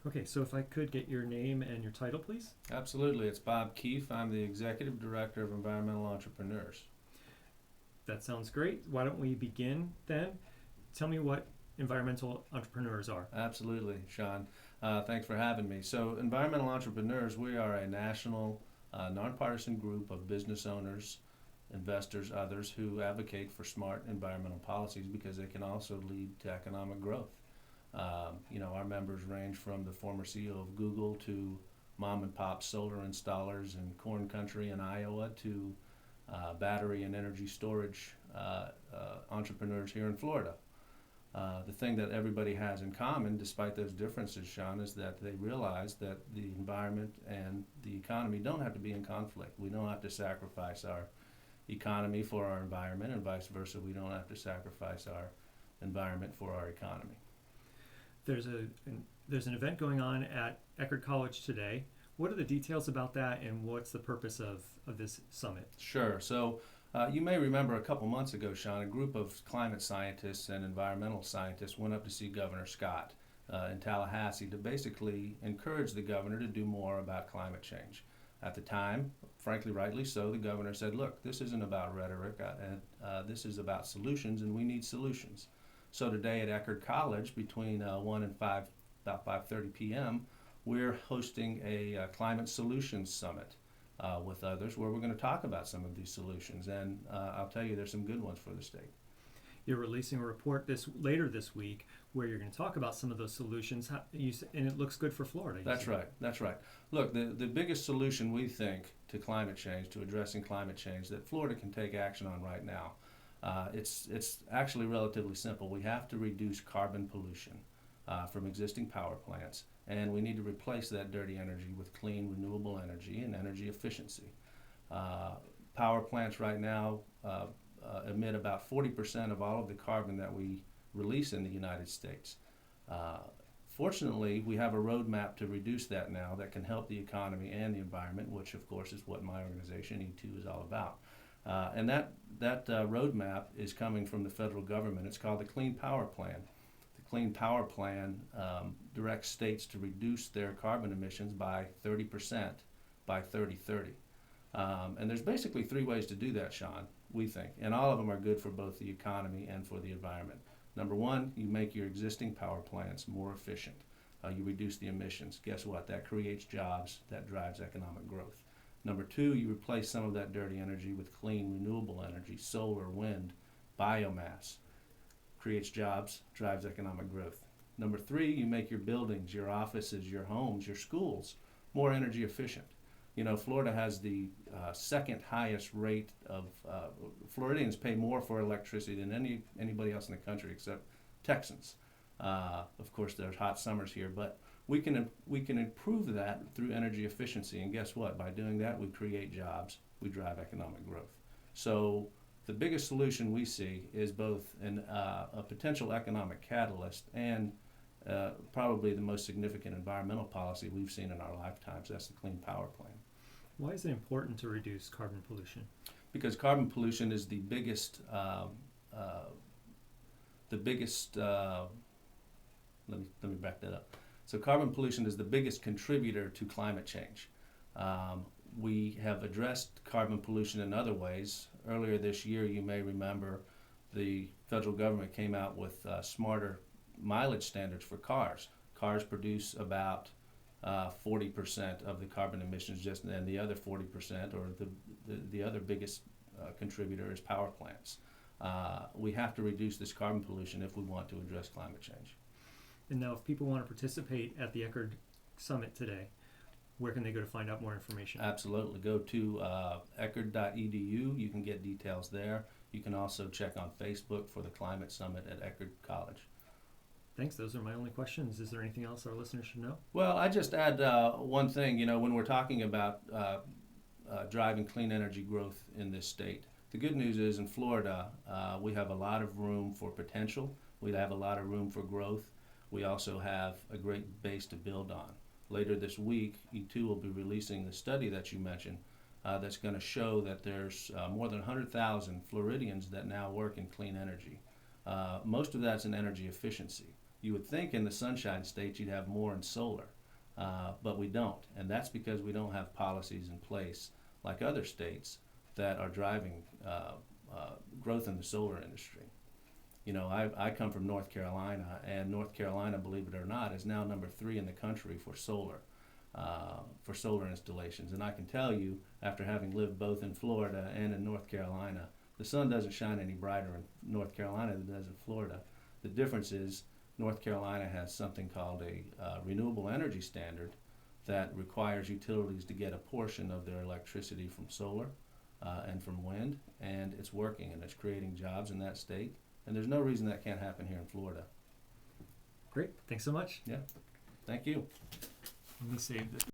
Okay, so if I could get your name and your title, please. Absolutely. It's Bob Keefe. I'm the Executive Director of Environmental Entrepreneurs. That sounds great. Why don't we begin then? Tell me what environmental entrepreneurs are. Absolutely, Sean. Thanks for having me. So, Environmental Entrepreneurs, we are a national, nonpartisan group of business owners, investors, others who advocate for smart environmental policies because they can also lead to economic growth. Our members range from the former CEO of Google to mom and pop solar installers in corn country in Iowa to battery and energy storage entrepreneurs here in Florida. The thing that everybody has in common, despite those differences, Sean, is that they realize that the environment and the economy don't have to be in conflict. We don't have to sacrifice our economy for our environment, and vice versa. We don't have to sacrifice our environment for our economy. There's an event going on at Eckerd College today. What are the details about that, and what's the purpose of this summit? Sure. So you may remember a couple months ago, Sean, a group of climate scientists and environmental scientists went up to see Governor Scott in Tallahassee to basically encourage the governor to do more about climate change. At the time, frankly, rightly so, the governor said, look, this isn't about rhetoric, this is about solutions, and we need solutions. So today at Eckerd College, between 1 and 5, about 5:30 p.m., we're hosting a climate solutions summit with others where we're going to talk about some of these solutions. And I'll tell you, there's some good ones for the state. You're releasing a report later this week where you're going to talk about some of those solutions, and it looks good for Florida. That's right. That's right. Look, the biggest solution we think to climate change, to addressing climate change, that Florida can take action on right now, it's actually relatively simple. We have to reduce carbon pollution from existing power plants, and we need to replace that dirty energy with clean, renewable energy and energy efficiency. Power plants right now emit about 40% of all of the carbon that we release in the United States. Fortunately, we have a roadmap to reduce that now that can help the economy and the environment, which of course is what my organization, E2, is all about. And that roadmap is coming from the federal government. It's called the Clean Power Plan. The Clean Power Plan directs states to reduce their carbon emissions by 30% by 2030. And there's basically three ways to do that, Sean, we think, and all of them are good for both the economy and for the environment. Number one, you make your existing power plants more efficient. You reduce the emissions. Guess what? That creates jobs, that drives economic growth. Number two, you replace some of that dirty energy with clean, renewable energy, solar, wind, biomass. Creates jobs, drives economic growth. Number three, you make your buildings, your offices, your homes, your schools more energy efficient. You know, Florida has the second highest rate of, Floridians pay more for electricity than anybody else in the country except Texans. Of course, there's hot summers here, but we can improve that through energy efficiency. And guess what? By doing that, we create jobs, we drive economic growth. So the biggest solution we see is both a potential economic catalyst and probably the most significant environmental policy we've seen in our lifetimes. That's the Clean Power Plan. Why is it important to reduce carbon pollution? Because carbon pollution is the biggest, let me back that up. So carbon pollution is the biggest contributor to climate change. We have addressed carbon pollution in other ways. Earlier this year, you may remember, the federal government came out with smarter mileage standards for cars. Cars produce about 40% of the carbon emissions, and the other 40%, or the other biggest contributor, is power plants. We have to reduce this carbon pollution if we want to address climate change. And now, if people want to participate at the Eckerd Summit today, where can they go to find out more information? Absolutely. Go to eckerd.edu. You can get details there. You can also check on Facebook for the Climate Summit at Eckerd College. Thanks. Those are my only questions. Is there anything else our listeners should know? Well, I just add one thing. You know, when we're talking about driving clean energy growth in this state, the good news is in Florida, we have a lot of room for potential. We have a lot of room for growth. We also have a great base to build on. Later this week, E2 will be releasing the study that you mentioned that's going to show that there's more than 100,000 Floridians that now work in clean energy. Most of that's in energy efficiency. You would think in the sunshine states you'd have more in solar, but we don't. And that's because we don't have policies in place like other states that are driving growth in the solar industry. You know, I come from North Carolina, and North Carolina, believe it or not, is now number 3 in the country for solar installations. And I can tell you, after having lived both in Florida and in North Carolina, the sun doesn't shine any brighter in North Carolina than it does in Florida. The difference is North Carolina has something called a renewable energy standard that requires utilities to get a portion of their electricity from solar and from wind, and it's working, and it's creating jobs in that state. And there's no reason that can't happen here in Florida. Great. Thanks so much. Yeah. Thank you. Let me save this.